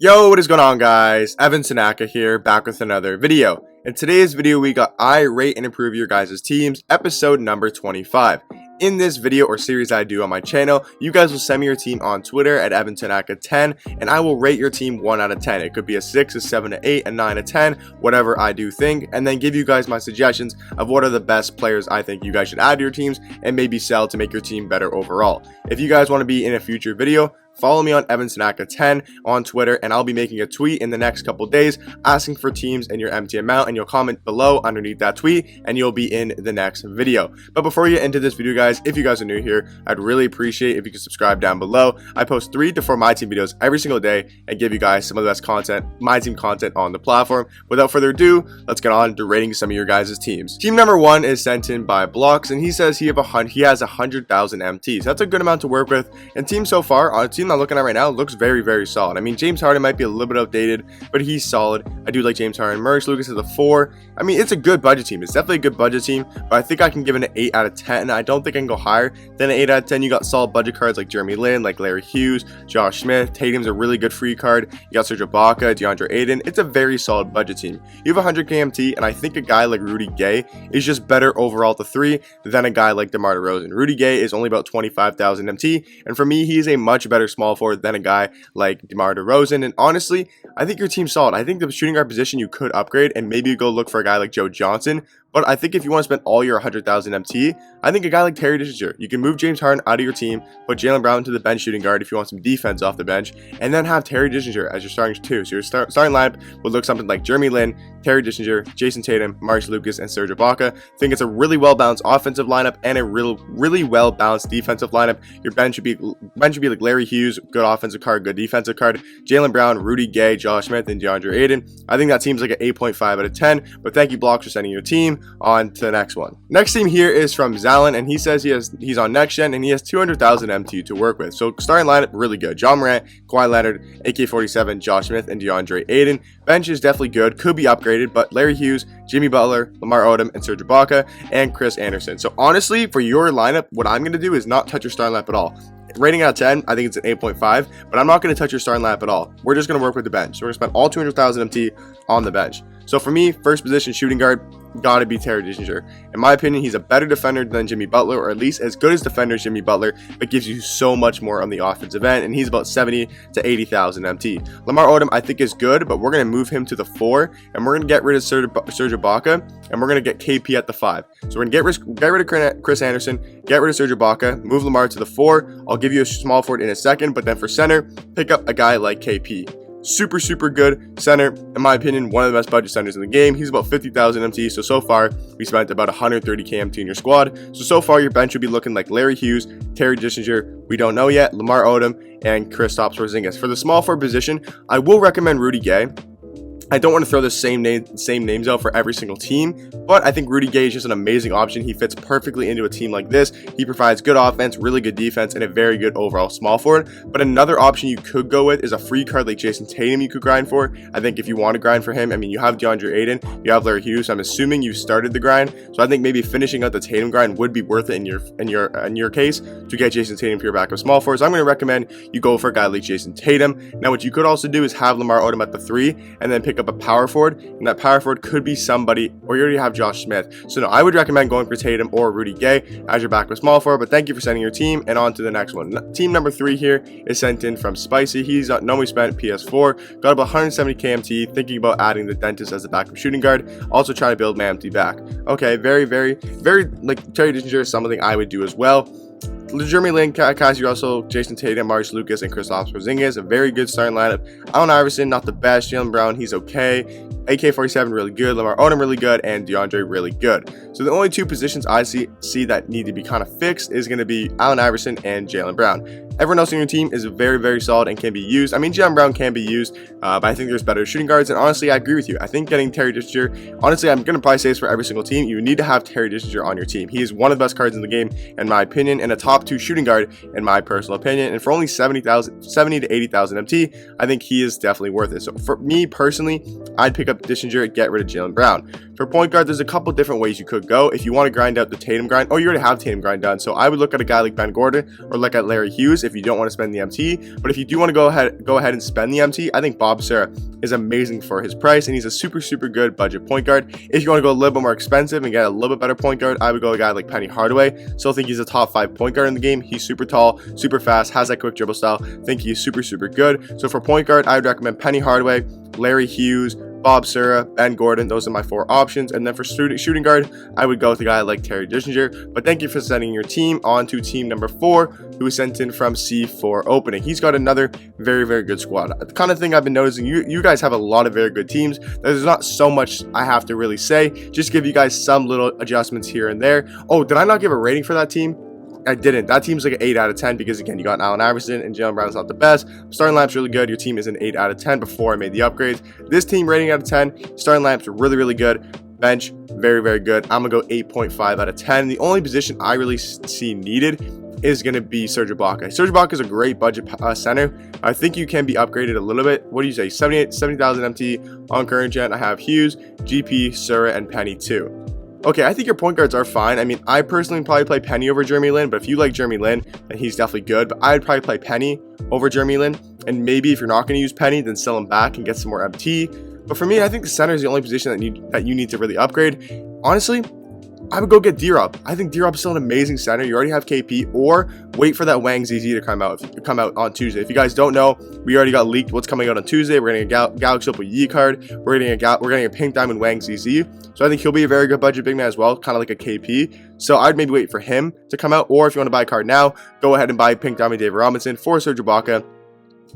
Yo, what is going on, guys? Evan Tanaka here, back with another video. In today's video, we got I Rate and Improve Your Guys' Teams, episode number 25. In this video or series I do on my channel, you guys will send me your team on Twitter at EvanTanaka10, and I will rate your team 1 out of 10. It could be a 6, a 7, a 8, a 9, a 10, whatever I do think, and then give you guys my suggestions of what are the best players I think you guys should add to your teams and maybe sell to make your team better overall. If you guys want to be in a future video, follow me on EvanTanaka10 on Twitter, and I'll be making a tweet in the next couple days asking for teams in your empty amount, and you'll comment below underneath that tweet and you'll be in the next video. But before we get into this video, guys, if you guys are new here, I'd really appreciate if you could subscribe down below. I post 3 to 4 Myteam videos every single day and give you guys some of the best content, Myteam content on the platform. Without further ado, let's get on to rating some of your guys' teams. Team number 1 is sent in by Blocks, and he says he has 100,000 MTs. That's a good amount to work with, and team so far, on a team I'm looking at right now, looks very, very solid. I mean, James Harden might be a little bit outdated, but he's solid. I do like James Harden. Maurice Lucas is a 4. I mean, it's a good budget team. It's definitely a good budget team, but I think I can give it an 8 out of 10. I don't think I can go higher than an 8 out of 10. You got solid budget cards like Jeremy Lin, like Larry Hughes, Josh Smith. Tatum's a really good free card. You got Serge Ibaka, DeAndre Ayton. It's a very solid budget team. You have 100 KMT, and I think a guy like Rudy Gay is just better overall at the 3 than a guy like DeMar DeRozan. Rudy Gay is only about 25,000 MT, and for me, he is a much better small forward than a guy like DeMar DeRozan. And honestly, I think your team's solid. I think the shooting guard position you could upgrade and maybe go look for a guy like Joe Johnson. But I think if you want to spend all your 100,000 MT, I think a guy like Terry Dishinger, you can move James Harden out of your team, put Jaylen Brown to the bench shooting guard if you want some defense off the bench, and then have Terry Dishinger as your starting 2. So your starting lineup would look something like Jeremy Lin, Terry Dishinger, Jason Tatum, Maurice Lucas, and Serge Ibaka. I think it's a really well-balanced offensive lineup and a really well-balanced defensive lineup. Your bench should be like Larry Hughes, good offensive card, good defensive card, Jaylen Brown, Rudy Gay, Josh Smith, and DeAndre Ayton. I think that team's like an 8.5 out of 10, but thank you, Blocks, for sending your team. On to the next one. Next team here is from Zalin, and he says he's on Nextgen, and he has 200,000 MT to work with. So starting lineup, really good. John Morant, Kawhi Leonard, AK-47, Josh Smith, and DeAndre Ayton. Bench is definitely good, could be upgraded, but Larry Hughes, Jimmy Butler, Lamar Odom, and Serge Ibaka, and Chris Anderson. So honestly, for your lineup, what I'm going to do is not touch your starting lineup at all. Rating out of 10, I think it's an 8.5, but I'm not going to touch your starting lineup at all. We're just going to work with the bench. So we're going to spend all 200,000 MT on the bench. So for me, first position shooting guard, gotta be Terry Dishinger. In my opinion, he's a better defender than Jimmy Butler, or at least as good as defender as Jimmy Butler, but gives you so much more on the offensive end, and he's about 70 to 80,000 MT. Lamar Odom, I think, is good, but we're going to move him to the 4, and we're going to get rid of Serge Ibaka, and we're going to get KP at the 5. So we're going to get rid of Chris Anderson, get rid of Serge Ibaka, move Lamar to the 4. I'll give you a small forward in a second, but then for center, pick up a guy like KP. Super good center, in my opinion, one of the best budget centers in the game. He's about 50,000 MT, so far we spent about 130 KMT in your squad. So far your bench will be looking like Larry Hughes, Terry Dishinger, we don't know yet, Lamar Odom, and Kristaps Porzingis. For the small forward position, I will recommend Rudy Gay. I don't want to throw the same names out for every single team, but I think Rudy Gay is just an amazing option. He fits perfectly into a team like this. He provides good offense, really good defense, and a very good overall small forward. But another option you could go with is a free card like Jason Tatum you could grind for. I think if you want to grind for him, I mean, you have DeAndre Ayton, you have Larry Hughes. I'm assuming you started the grind, so I think maybe finishing out the Tatum grind would be worth it in your case to get Jason Tatum for your backup small forward. So I'm going to recommend you go for a guy like Jason Tatum. Now, what you could also do is have Lamar Odom at the 3 and then pick up a power forward, and that power forward could be somebody, or you already have Josh Smith. So no, I would recommend going for Tatum or Rudy Gay as your backup small forward. But thank you for sending your team, and on to the next one. Team number 3 here is sent in from Spicy. He's normally spent PS4, got about 170 KMT, thinking about adding the Dentist as a backup shooting guard, also trying to build my MT back. Okay, very like Terry Dishinger is something I would do as well. Jeremy Lin, Cassie Russell, Jason Tatum, Maurice Lucas, and Kristaps Porzingis. A very good starting lineup. Allen Iverson, not the best. Jaylen Brown, he's okay. AK-47, really good. Lamar Odom, really good. And DeAndre, really good. So the only 2 positions I see that need to be kind of fixed is going to be Allen Iverson and Jaylen Brown. Everyone else in your team is very solid and can be used. I mean, Jaylen Brown can be used, but I think there's better shooting guards. And honestly, I agree with you. I think getting Terry Dishinger, honestly, I'm going to probably say this for every single team. You need to have Terry Dishinger on your team. He is one of the best cards in the game, in my opinion, and a top 2 shooting guard, in my personal opinion. And for only 70 to 80,000 MT, I think he is definitely worth it. So for me personally, I'd pick up up Dishinger, get rid of Jaylen Brown. For point guard, there's a couple different ways you could go. If you want to grind out the Tatum grind, you already have Tatum grind done. So I would look at a guy like Ben Gordon or look at Larry Hughes if you don't want to spend the MT. But if you do want to go ahead and spend the MT, I think Bob Serra is amazing for his price, and he's a super good budget point guard. If you want to go a little bit more expensive and get a little bit better point guard, I would go a guy like Penny Hardaway. Still think he's a top 5 point guard in the game. He's super tall, super fast, has that quick dribble style. Think he's super good. So for point guard, I would recommend Penny Hardaway, Larry Hughes, Bob Serra, Ben Gordon. Those are my 4 options. And then for shooting guard, I would go with a guy like Terry Dishinger. But thank you for sending your team on to team number 4, who was sent in from C4 opening. He's got another very good squad. The kind of thing I've been noticing, you guys have a lot of very good teams. There's not so much I have to really say. Just give you guys some little adjustments here and there. Oh, did I not give a rating for that team? I didn't. That team's like an 8 out of 10 because, again, you got Allen Iverson and Jaylen Brown's not the best. Starting lineup's really good. Your team is an 8 out of 10 before I made the upgrades. This team rating out of 10. Starting lineup's really good. Bench, very good. I'm going to go 8.5 out of 10. The only position I really see needed is going to be Serge Ibaka. Serge Ibaka is a great budget center. I think you can be upgraded a little bit. What do you say? 70,000 MT on current gen. I have Hughes, GP, Serra, and Penny too. Okay, I think your point guards are fine. I mean, I personally probably play Penny over Jeremy Lin, but if you like Jeremy Lin, then he's definitely good. But I'd probably play Penny over Jeremy Lin, and maybe if you're not going to use Penny, then sell him back and get some more MT. But for me, I think the center is the only position that you need to really upgrade. Honestly, I would go get D-Rob. I think D-Rob is still an amazing center. You already have KP, or wait for that Wang ZZ to come out on Tuesday. If you guys don't know, we already got leaked what's coming out on Tuesday. We're getting a Galaxy Opal Yi card. We're getting a Pink Diamond Wang ZZ. So I think he'll be a very good budget big man as well, kind of like a KP. So I'd maybe wait for him to come out, or if you want to buy a card now, go ahead and buy Pink Diamond David Robinson for Serge Ibaka.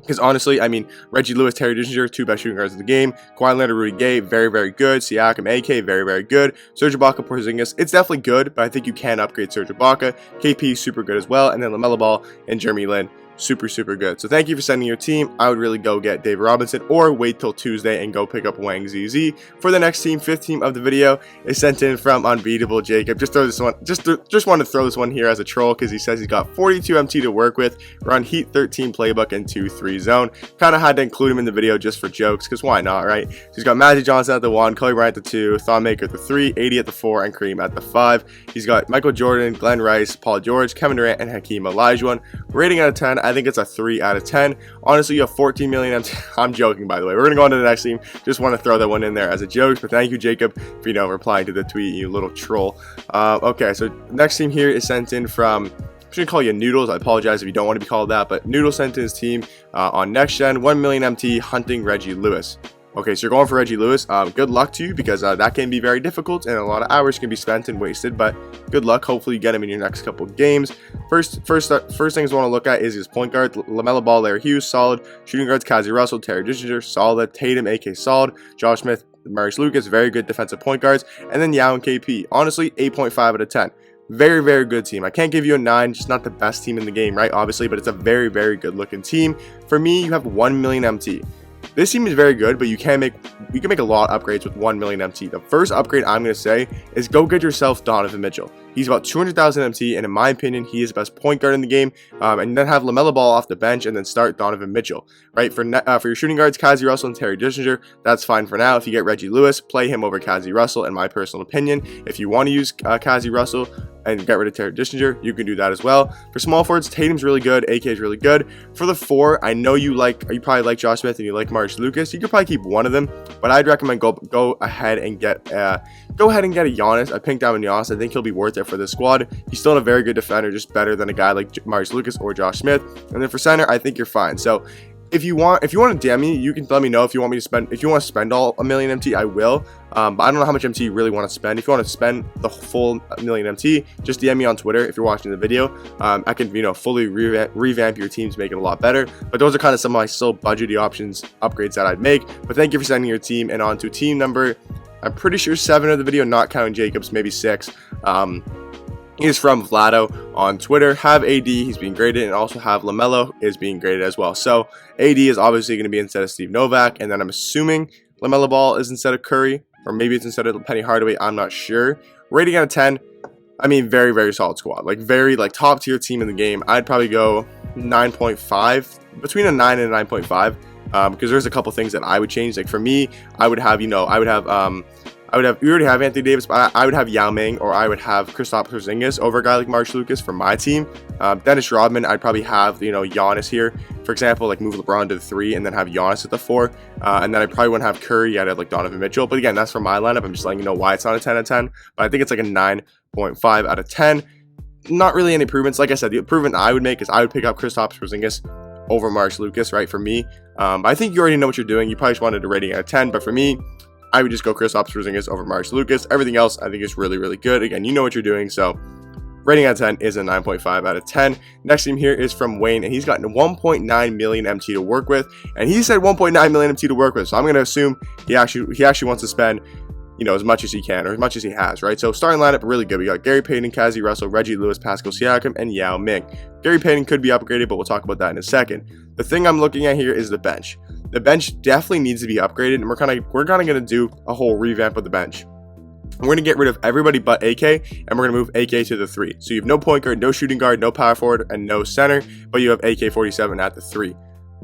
Because honestly, I mean, Reggie Lewis, Terry Dishinger, 2 best shooting guards in the game. Kawhi Leonard, Rudy Gay, very good. Siakam, AK, very good. Serge Ibaka, Porzingis, it's definitely good, but I think you can upgrade Serge Ibaka. KP, super good as well. And then LaMelo Ball and Jeremy Lin, super good. So thank you for sending your team. I would really go get David Robinson, or wait till Tuesday and go pick up Wang ZZ. For the next team, 5th team of the video is sent in from Unbeatable Jacob. Just throw this one, just want to throw this one here as a troll, because he says he's got 42 MT to work with. Run Heat 13 playbook and 2-3 zone. Kind of had to include him in the video just for jokes, because why not, right? So he's got Magic Johnson at the 1, Kobe Bryant at the 2, Thon Maker at the 3, 80 at the 4, and Kareem at the 5. He's got Michael Jordan, Glenn Rice, Paul George, Kevin Durant, and Hakeem Olajuwon. Rating out of 10, I think it's a 3 out of 10. Honestly, you have 14 million MT. I'm joking, by the way. We're going to go on to the next team. Just want to throw that one in there as a joke, but thank you, Jacob, for, replying to the tweet, you little troll. Okay, so next team here is sent in from, I'm just going to call you Noodles. I apologize if you don't want to be called that, but Noodles sent in his team on Nextgen, 1 million MT, hunting Reggie Lewis. Okay, so you're going for Reggie Lewis. Good luck to you, because that can be very difficult and a lot of hours can be spent and wasted, but good luck. Hopefully you get him in your next couple of games. First things I want to look at is his point guard. LaMelo Ball, Larry Hughes, solid. Shooting guards, Kazi Russell, Terry Dishinger, solid. Tatum, AK, solid. Josh Smith, Marius Lucas, very good defensive point guards. And then Yao and KP. Honestly, 8.5 out of 10. Very good team. I can't give you a 9, just not the best team in the game, right? Obviously, but it's a very good looking team. For me, you have 1 million MT. This team is very good, but you can make a lot of upgrades with 1 million MT. The first upgrade I'm going to say is go get yourself Donovan Mitchell. He's about 200,000 MT, and in my opinion, he is the best point guard in the game. And then have LaMelo Ball off the bench, and then start Donovan Mitchell. Right, for your shooting guards, Kazi Russell and Terry Dishinger, that's fine for now. If you get Reggie Lewis, play him over Kazi Russell, in my personal opinion. If you want to use Kazi Russell and get rid of Terry Dishinger, you can do that as well. For small forwards, Tatum's really good, AK is really good. For the 4, I know you probably like Josh Smith and you like Marius Lucas. You could probably keep one of them, but I'd recommend go ahead and get a Giannis, a Pink Diamond Giannis. I think he'll be worth it for this squad. He's still a very good defender, just better than a guy like Marius Lucas or Josh Smith. And then for center, I think you're fine. So if you want to DM me, you can let me know if you want me to spend. If you want to spend all 1 million MT, I will. But I don't know how much MT you really want to spend. If you want to spend the full 1 million MT, just DM me on Twitter if you're watching the video. I can fully revamp your team to make it a lot better. But those are kind of some of my still budgety options, upgrades that I'd make. But thank you for sending your team, and on to team number, I'm pretty sure 7 of the video, not counting Jacobs, maybe 6. He's from Vlado on Twitter. Have AD, he's being graded, and also have LaMelo is being graded as well. So AD is obviously going to be instead of Steve Novak, and then I'm assuming LaMelo Ball is instead of Curry, or maybe it's instead of Penny Hardaway. I'm not sure. Rating out of 10, I mean, very solid squad. Very top tier team in the game. I'd probably go 9.5, between a 9 and a 9.5. because there's a couple things that I would change. Like for me, I would have, we already have Anthony Davis, but I would have Yao Ming, or I would have Kristaps Porzingis over a guy like Marsh Lucas for my team. Dennis Rodman, I'd probably have, Giannis here, for example, like move LeBron to the 3 and then have Giannis at the 4. And then I probably wouldn't have Curry. I'd have like Donovan Mitchell. But again, that's for my lineup. I'm just letting you know why it's not a 10 out of 10. But I think it's like a 9.5 out of 10. Not really any improvements. Like I said, the improvement I would make is I would pick up Kristaps Porzingis over Marsh Lucas, right, for me. I think you already know what you're doing. You probably just wanted a rating out of 10. But for me, I would just go Kristaps Porzingis over Marsh Lucas. Everything else I think is really, really good. Again, you know what you're doing, so rating out of 10 is a 9.5 out of 10. Next team here is from Wayne, and he's gotten 1.9 million MT to work with, and he said 1.9 million MT to work with, so I'm going to assume he actually wants to spend, as much as he can, or as much as he has, right? So starting lineup, really good. We got Gary Payton, Kazi Russell, Reggie Lewis, Pascal Siakam, and Yao Ming. Gary Payton could be upgraded, but we'll talk about that in a second. The thing I'm looking at here is the bench. The bench definitely needs to be upgraded, and we're kind of going to do a whole revamp of the bench. We're going to get rid of everybody but AK, and we're going to move AK to the 3. So you have no point guard, no shooting guard, no power forward, and no center, but you have AK-47 at the 3.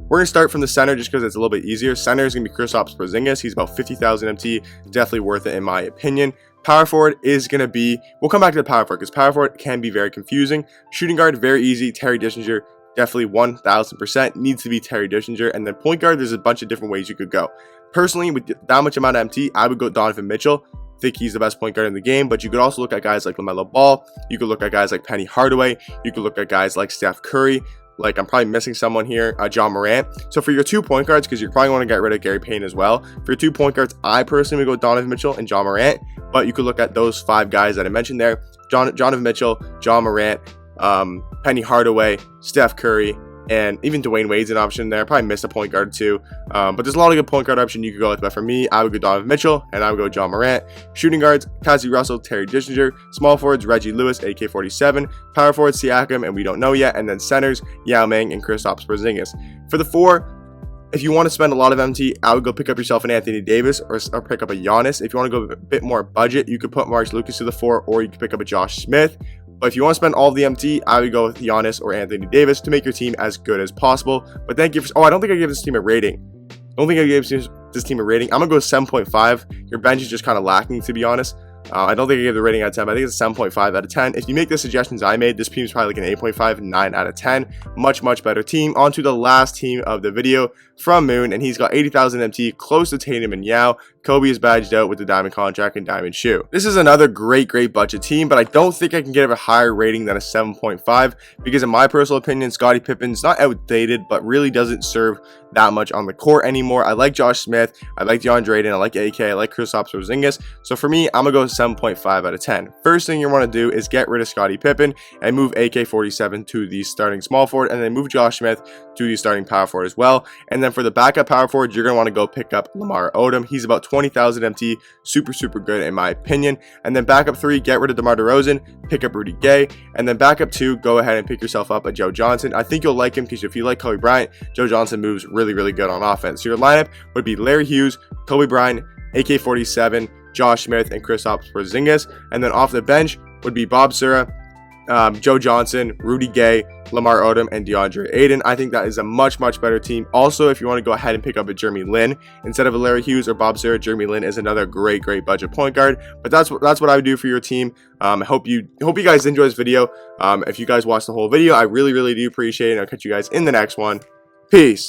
We're going to start from the center just because it's a little bit easier. Center is going to be Kristaps Porzingis. He's about 50,000 MT. Definitely worth it in my opinion. Power forward is going to be, we'll come back to the power forward because power forward can be very confusing. Shooting guard, very easy. Terry Dischinger, definitely 1000% needs to be Terry Dischinger. And then point guard, there's a bunch of different ways you could go. Personally, with that much amount of MT, I would go Donovan Mitchell. I think he's the best point guard in the game, but you could also look at guys like LaMelo Ball. You could look at guys like Penny Hardaway. You could look at guys like Steph Curry. Like, I'm probably missing someone here, John Morant. So for your 2 point guards, because you probably want to get rid of Gary Payton as well, for your 2 point guards, I personally would go Donovan Mitchell and John Morant, but you could look at those 5 guys that I mentioned there, Donovan Mitchell, John Morant, Penny Hardaway, Steph Curry, and even Dwayne Wade's an option there. Probably missed a point guard too. But there's a lot of good point guard option you could go with. But for me, I would go Donovan Mitchell and I would go John Morant. Shooting guards, Kazi Russell, Terry Dischinger. Small forwards, Reggie Lewis, AK-47. Power forwards, Siakam, and we don't know yet. And then centers, Yao Ming and Kristaps Porzingis. For the 4, if you want to spend a lot of MT, I would go pick up yourself an Anthony Davis or pick up a Giannis. If you want to go a bit more budget, you could put Marsh Lucas to the 4, or you could pick up a Josh Smith. But if you want to spend all of the MT, I would go with Giannis or Anthony Davis to make your team as good as possible. But thank you for... I don't think I gave this team a rating. I don't think I gave this team a rating. I'm going to go 7.5. Your bench is just kind of lacking, to be honest. I don't think I gave the rating out of 10. I think it's a 7.5 out of 10. If you make the suggestions I made, this team is probably like an 8.5, 9 out of 10. Much, much better team. On to the last team of the video from Moon, and he's got 80,000 MT, close to Tatum and Yao. Kobe is badged out with the diamond contract and diamond shoe. This is another great budget team, but I don't think I can give it a higher rating than a 7.5 because in my personal opinion, Scottie Pippen's not outdated, but really doesn't serve that much on the court anymore. I like Josh Smith, I like DeAndre Ayton, I like AK, I like Kristaps Porzingis. So for me, I'm gonna go 7.5 out of 10. First thing you want to do is get rid of Scottie Pippen and move AK-47 to the starting small forward, and then move Josh Smith to the starting power forward as well. And then for the backup power forward, you're gonna want to go pick up Lamar Odom. He's about 20,000 MT, super good in my opinion. And then backup 3, get rid of DeMar DeRozan, pick up Rudy Gay. And then backup 2, go ahead and pick yourself up a Joe Johnson. I think you'll like him because if you like Kobe Bryant, Joe Johnson moves really good on offense. So your lineup would be Larry Hughes, Kobe Bryant, AK-47, Josh Smith, and Kristaps Porzingis. And then off the bench would be Bob Sura, Joe Johnson, Rudy Gay, Lamar Odom, and DeAndre Ayton. I think that is a much better team. Also, if you want to go ahead and pick up a Jeremy Lin instead of a Larry Hughes or Bob Sura, Jeremy Lin is another great budget point guard. But that's what I would do for your team. I hope you guys enjoy this video. If you guys watched the whole video, I really do appreciate it. I'll catch you guys in the next one. Peace.